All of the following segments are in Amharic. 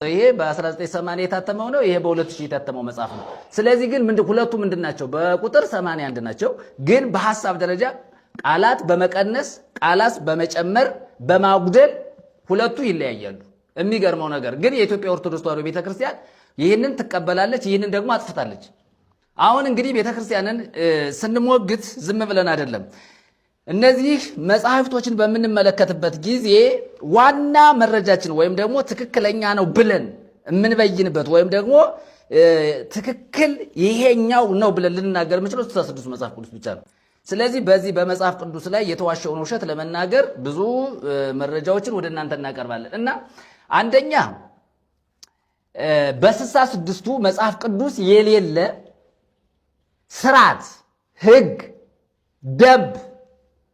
ይሄ በ1980 የታተመው ነው። ይሄ በ2000 የታተመው መጽሐፍ ነው። ስለዚህ ግን ሁለቱ ምንድናቸው? በቁጥር 81 ናቸው። ግን በሐሳብ ደረጃ ቃላት በመቀነስ ቃላት በመጨመር በማጉደል ሁለቱ ይለያያሉ። የሚገርመው ነገር ግን የኢትዮጵያ ኦርቶዶክስ ተዋሕዶ ቤተክርስቲያን ይህንን ትቀበላለች፣ ይህንን ደግሞ አጥፍታለች። አሁን እንግዲህ ቤተክርስቲያንን ስንሞግት ዝም ብለን አይደለም። እነዚህ መጽሐፍቶችን በምንመለከትበት ጊዜ ዋና መረጃችን ወይም ደግሞ ትክክለኛ ነው ብለን የምንበይንበት ወይም ደግሞ ትክክል ይሄኛው ነው ብለን ልንናገር የምንችለው 66 መጽሐፍ ቅዱስ ብቻ ነው። ስለዚህ በዚህ በመጽሐፍ ቅዱስ ላይ የተዋሸውን ውሸት ለመናገር ብዙ መረጃዎችን ወደ እናንተ እናቀርባለን እና አንደኛ በ66ቱ መጽሐፍ ቅዱስ የሌለ ስርዓት፣ ሕግ፣ ደንብ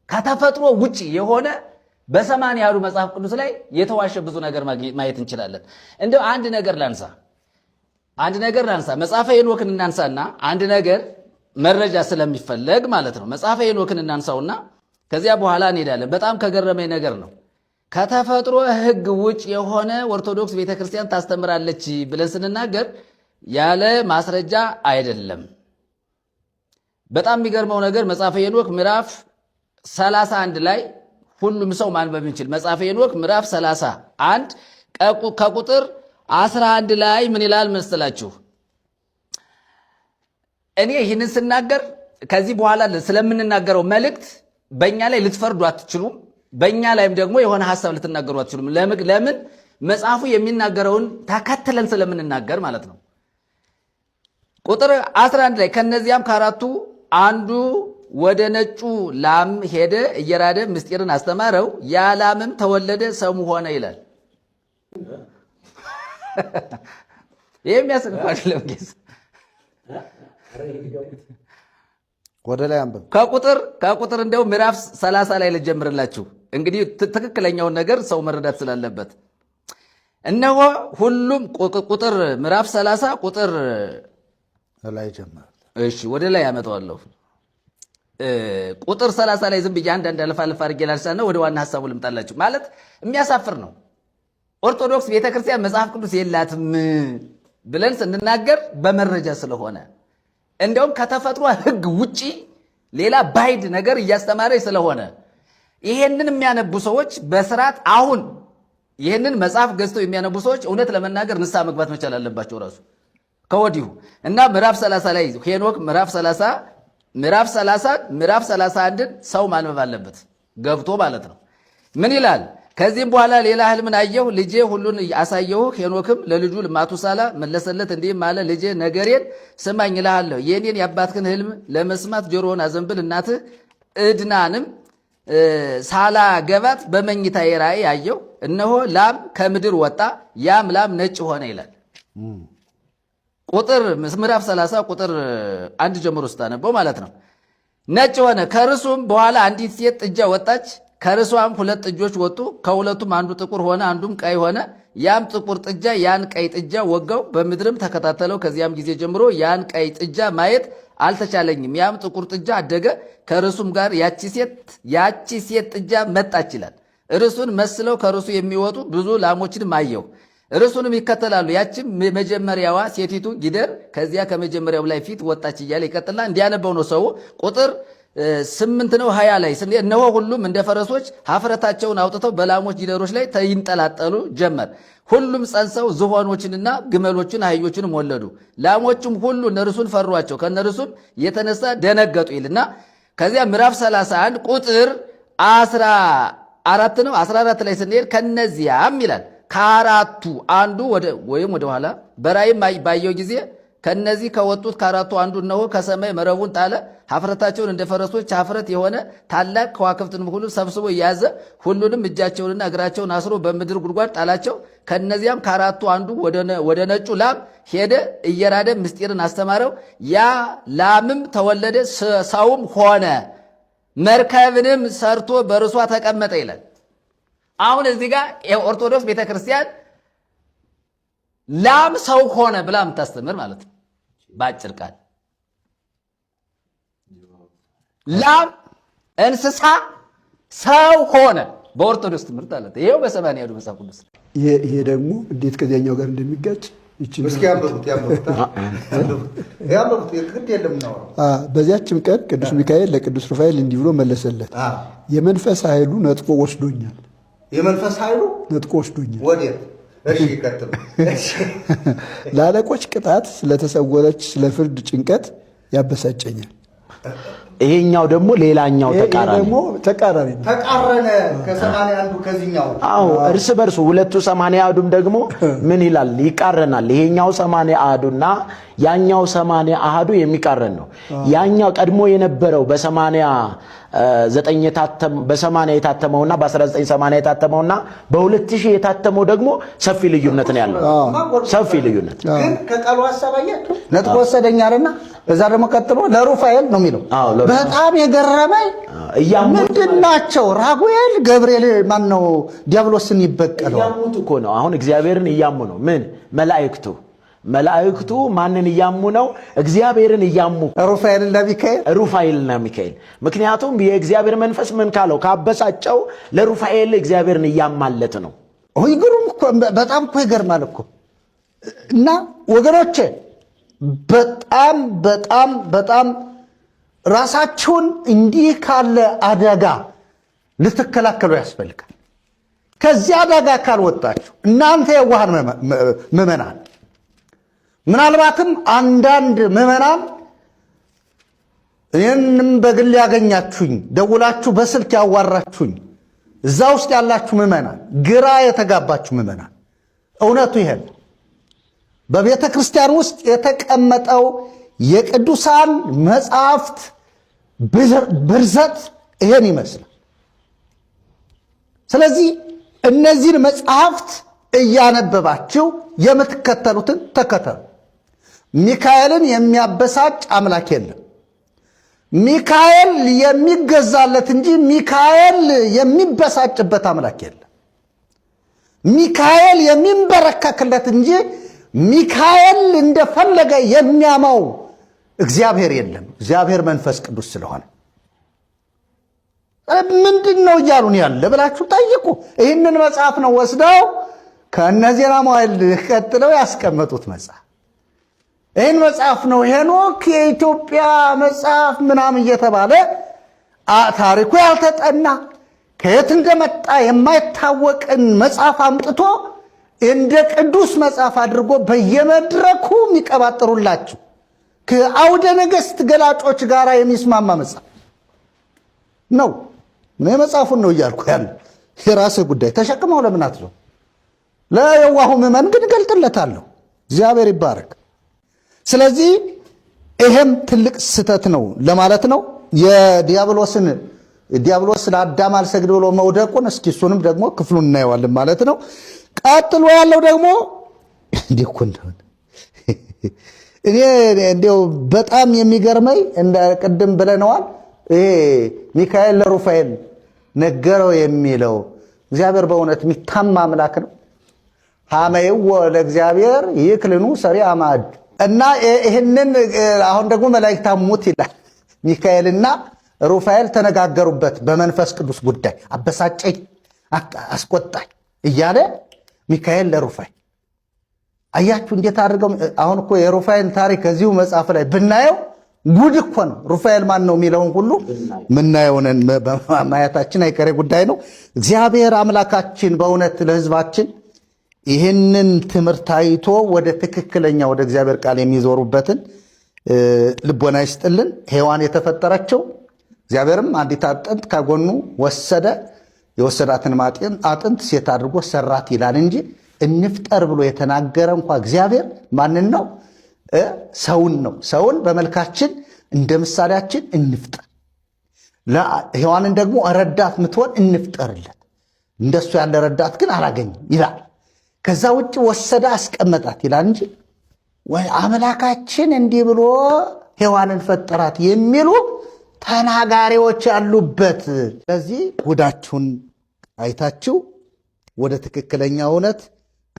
ከተፈጥሮ ውጪ የሆነ በ80 ያሉ መጽሐፍ ቅዱስ ላይ የተዋሸ ብዙ ነገር ማየት እንችላለን። እንደው አንድ ነገር ላንሳ መጽሐፈ ሄኖክን እናንሳና አንድ ነገር መረጃ ስለሚፈለግ ማለት ነው። መጽሐፈ ሄኖክን እናንሳውና ከዚያ በኋላ እንሄዳለን። በጣም ከገረመኝ ነገር ነው። ከተፈጥሮ ሕግ ውጭ የሆነ ኦርቶዶክስ ቤተክርስቲያን ታስተምራለች ብለን ስንናገር ያለ ማስረጃ አይደለም። በጣም የሚገርመው ነገር መጽሐፈ ሄኖክ ምዕራፍ 31 ላይ ሁሉም ሰው ማንበብ የሚችል መጽሐፈ ሄኖክ ምዕራፍ 31 ከቁጥር 11 ላይ ምን ይላል መሰላችሁ? እኔ ይህንን ስናገር ከዚህ በኋላ ስለምንናገረው መልእክት በእኛ ላይ ልትፈርዱ አትችሉም። በእኛ ላይም ደግሞ የሆነ ሐሳብ ልትናገሩ አትችሉም። ለምን? መጽሐፉ የሚናገረውን ተከትለን ስለምንናገር ማለት ነው። ቁጥር 11 ላይ ከነዚያም ከአራቱ አንዱ ወደ ነጩ ላም ሄደ፣ እየራደ ምስጢርን አስተማረው፣ ያ ላምም ተወለደ፣ ሰሙ ሆነ ይላል። ይህ የሚያስቅም አይደለም። ጌስ ወደ ላይ አንብብ። ከቁጥር እንደው ምዕራፍ 30 ላይ ልጀምርላችሁ። እንግዲህ ትክክለኛውን ነገር ሰው መረዳት ስላለበት እነሆ ሁሉም ቁጥር ምዕራፍ 30 ቁጥር ላይ ጀምር። እሺ ወደ ላይ ያመጣዋለሁ። ቁጥር 30 ላይ ዝም ብዬ አንዳንድ አለፍ አድርጌ ላልሳና ወደ ዋና ሐሳቡ ልምጣላችሁ። ማለት የሚያሳፍር ነው። ኦርቶዶክስ ቤተክርስቲያን መጽሐፍ ቅዱስ የላትም ብለን ስንናገር በመረጃ ስለሆነ እንደውም ከተፈጥሮ ሕግ ውጪ ሌላ ባይድ ነገር እያስተማረች ስለሆነ ይሄንን የሚያነቡ ሰዎች በስርዓት አሁን ይሄንን መጽሐፍ ገዝተው የሚያነቡ ሰዎች እውነት ለመናገር ንስሐ መግባት መቻል አለባቸው ራሱ ከወዲሁ እና ምዕራፍ 30 ላይ ሄኖክ ምዕራፍ 31 ሰው ማንበብ አለበት ገብቶ ማለት ነው። ምን ይላል? ከዚህም በኋላ ሌላ ህልምን አየሁ፣ ልጄ ሁሉን አሳየሁ። ሄኖክም ለልጁ ማቱሳላ መለሰለት እንዲህም አለ፣ ልጄ ነገሬን ስማኝ እልሃለሁ። የኔን የአባትህን ህልም ለመስማት ጆሮውን አዘንብል። እናትህ ዕድናንም ሳላ ገባት በመኝታዬ ራእይ አየሁ፣ እነሆ ላም ከምድር ወጣ፣ ያም ላም ነጭ ሆነ ይላል። ቁጥር ምዕራፍ 30 ቁጥር 1 ጀምሮ ስታነበው ማለት ነው። ነጭ ሆነ። ከርሱም በኋላ አንዲት ሴት ጥጃ ወጣች፣ ከርሷም 2 ጥጆች ወጡ፣ ከሁለቱም አንዱ ጥቁር ሆነ፣ አንዱም ቀይ ሆነ። ያም ጥቁር ጥጃ ያን ቀይ ጥጃ ወጋው፣ በምድርም ተከታተለው። ከዚያም ጊዜ ጀምሮ ያን ቀይ ጥጃ ማየት አልተቻለኝም። ያም ጥቁር ጥጃ አደገ፣ ከርሱም ጋር ያቺ ሴት ጥጃ መጣች ይላል። እርሱን መስለው ከርሱ የሚወጡ ብዙ ላሞችንም አየሁ፣ እርሱንም ይከተላሉ። ያችም መጀመሪያዋ ሴቲቱ ጊደር ከዚያ ከመጀመሪያው ላይ ፊት ወጣች እያለ ይቀጥልና እንዲያነበው ነው ሰው። ቁጥር 8 ነው 20 ላይ እነሆ ሁሉም እንደ ፈረሶች ኀፍረታቸውን አውጥተው በላሞች ጊደሮች ላይ ይንጠላጠሉ ጀመር። ሁሉም ጸንሰው ዝሆኖችንና ግመሎችን አህዮችንም ወለዱ። ላሞችም ሁሉ እነርሱን ፈሯቸው፣ ከእነርሱም የተነሳ ደነገጡ ይልና ከዚያ ምዕራፍ 31 ቁጥር 14 ነው 14 ላይ ስንሄድ ከነዚያም ይላል ከአራቱ አንዱ ወደ ኋላ በራእይም ባየው ጊዜ ከነዚህ ከወጡት ከአራቱ አንዱ እነሆ ከሰማይ መረቡን ጣለ። ኀፍረታቸውን እንደ ፈረሶች ኀፍረት የሆነ ታላቅ ከዋክብትንም ሁሉ ሰብስቦ የያዘ ሁሉንም እጃቸውንና እግራቸውን አስሮ በምድር ጉድጓድ ጣላቸው። ከነዚያም ከአራቱ አንዱ ወደ ነጩ ላም ሄደ፣ እየራደ ምስጢርን አስተማረው። ያ ላምም ተወለደ፣ ሰውም ሆነ፣ መርከብንም ሰርቶ በርሷ ተቀመጠ ይላል። አሁን እዚህ ጋር የኦርቶዶክስ ቤተክርስቲያን ላም ሰው ሆነ ብላ የምታስተምር ማለት ነው። በአጭር ቃል ላም እንስሳ ሰው ሆነ በኦርቶዶክስ ትምህርት አለ። ይሄው በ80 ያሉ መጽሐፍ ቅዱስ ይሄ ደግሞ እንዴት ከዚያኛው ጋር እንደሚጋጭ በዚያችም ቀን ቅዱስ ሚካኤል ለቅዱስ ሩፋኤል እንዲህ ብሎ መለሰለት፣ የመንፈስ ኃይሉ ነጥቆ ወስዶኛል። የመንፈስ ኃይሉ ነጥቆ ወስዶኛል። ወዴት? እሺ ይቀጥል። ለአለቆች ቅጣት ስለተሰወረች ስለ ፍርድ ጭንቀት ያበሳጨኛል። ይሄኛው ደግሞ ሌላኛው ተቃራኒ ነው። ተቃረነ ከሰማንያ አንዱ ከዚህኛው። አዎ እርስ በርሱ ሁለቱ 80 አሐዱም ደግሞ ምን ይላል? ይቃረናል። ይሄኛው 80 አሐዱና ያኛው 80 አሐዱ የሚቃረን ነው። ያኛው ቀድሞ የነበረው በ80 የታተመውና በ1980 የታተመውና በ2000 የታተመው ደግሞ ሰፊ ልዩነት ነው ያለው። ሰፊ ልዩነት ግን ከቃሉ ሐሳባየ ነጥቆ ወሰደኛልና በዛ ደግሞ ቀጥሎ ለሩፋኤል ነው የሚለው። በጣም የገረመኝ ምንድናቸው? ራጉኤል ገብርኤል ማን ነው ዲያብሎስን ይበቀለው? እያሙት እኮ ነው። አሁን እግዚአብሔርን እያሙ ነው። ምን መላእክቱ ማንን እያሙ ነው? እግዚአብሔርን እያሙ። ሩፋኤልና ሚካኤል። ምክንያቱም የእግዚአብሔር መንፈስ ምን ካለው ካበሳጨው ለሩፋኤል እግዚአብሔርን እያማለት ነው። ግሩም እኮ በጣም እኮ ይገርማል እኮ። እና ወገኖቼ በጣም በጣም በጣም ራሳችሁን እንዲህ ካለ አደጋ ልትከላከሉ ያስፈልጋል። ከዚህ አደጋ ካልወጣችሁ እናንተ የዋሃን ምዕመናን፣ ምናልባትም አንዳንድ ምዕመናን እኔንም በግል ያገኛችሁኝ ደውላችሁ በስልክ ያዋራችሁኝ እዛ ውስጥ ያላችሁ ምዕመናን፣ ግራ የተጋባችሁ ምዕመናን፣ እውነቱ ይሄ በቤተ ክርስቲያን ውስጥ የተቀመጠው የቅዱሳን መጻሕፍት ብርዘት ይሄን ይመስላል። ስለዚህ እነዚህን መጻሕፍት እያነበባችሁ የምትከተሉትን ተከተሉ። ሚካኤልን የሚያበሳጭ አምላክ የለም። ሚካኤል የሚገዛለት እንጂ ሚካኤል የሚበሳጭበት አምላክ የለም። ሚካኤል የሚንበረከክለት እንጂ ሚካኤል እንደፈለገ የሚያማው እግዚአብሔር የለም። እግዚአብሔር መንፈስ ቅዱስ ስለሆነ ምንድን ነው እያሉን ያለ ብላችሁ ጠይቁ። ይህንን መጽሐፍ ነው ወስደው ከእነዚህ ዜና ቀጥለው ያስቀመጡት መጽሐፍ። ይህን መጽሐፍ ነው ሄኖክ የኢትዮጵያ መጽሐፍ ምናምን እየተባለ ታሪኩ ያልተጠና ከየት እንደመጣ የማይታወቅን መጽሐፍ አምጥቶ እንደ ቅዱስ መጽሐፍ አድርጎ በየመድረኩ የሚቀባጥሩላችሁ ከአውደ ነገሥት ገላጮች ጋር የሚስማማ መጽሐፍ ነው። እኔ መጽሐፉን ነው እያልኩ ያለ የራስህ ጉዳይ ተሸክመው ለምን አትለው? ለየዋሁ ምዕመን ግን ገልጥለታለሁ። እግዚአብሔር ይባረክ። ስለዚህ ይሄም ትልቅ ስህተት ነው ለማለት ነው። ዲያብሎስ ለአዳም አልሰግድ ብሎ መውደቁን እስኪ እሱንም ደግሞ ክፍሉን እናየዋለን ማለት ነው። ቀጥሎ ያለው ደግሞ እንዲህ እኮ እንደሆነ እኔ እንዲያው በጣም የሚገርመኝ እንደ ቅድም ብለነዋል። ይሄ ሚካኤል ለሩፋኤል ነገረው የሚለው እግዚአብሔር በእውነት የሚታማ አምላክ ነው። ሐመይዎ ለእግዚአብሔር ይክልኑ ሰሪዐ ማዕድ እና ይህንን አሁን ደግሞ መላእክት አሙት ይላል። ሚካኤልና ሩፋኤል ተነጋገሩበት በመንፈስ ቅዱስ ጉዳይ። አበሳጨኝ፣ አስቆጣኝ እያለ ሚካኤል ለሩፋኤል አያችሁ እንዴት አድርገው። አሁን እኮ የሩፋኤል ታሪክ ከዚሁ መጽሐፍ ላይ ብናየው ጉድ እኮ ነው። ሩፋኤል ማን ነው የሚለውን ሁሉ ምናየውን ማየታችን አይቀሬ ጉዳይ ነው። እግዚአብሔር አምላካችን በእውነት ለሕዝባችን ይህንን ትምህርት አይቶ ወደ ትክክለኛ ወደ እግዚአብሔር ቃል የሚዞሩበትን ልቦና ይስጥልን። ሔዋን የተፈጠረችው እግዚአብሔርም አንዲት አጥንት ከጎኑ ወሰደ፣ የወሰዳትን አጥንት ሴት አድርጎ ሰራት ይላል እንጂ እንፍጠር ብሎ የተናገረ እንኳ እግዚአብሔር ማንን ነው? ሰውን ነው። ሰውን በመልካችን እንደ ምሳሌያችን እንፍጠር፣ ሔዋንን ደግሞ ረዳት ምትሆን እንፍጠርለት። እንደሱ ያለ ረዳት ግን አላገኝም ይላል። ከዛ ውጭ ወሰደ አስቀመጣት ይላል እንጂ ወይ አምላካችን እንዲህ ብሎ ሔዋንን ፈጠራት የሚሉ ተናጋሪዎች ያሉበት። ስለዚህ ጉዳችሁን አይታችሁ ወደ ትክክለኛ እውነት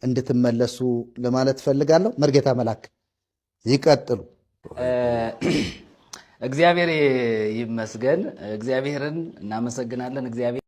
እንድትመለሱ ለማለት ፈልጋለሁ። መርጌታ መላክ ይቀጥሉ። እግዚአብሔር ይመስገን። እግዚአብሔርን እናመሰግናለን። እግዚአብሔር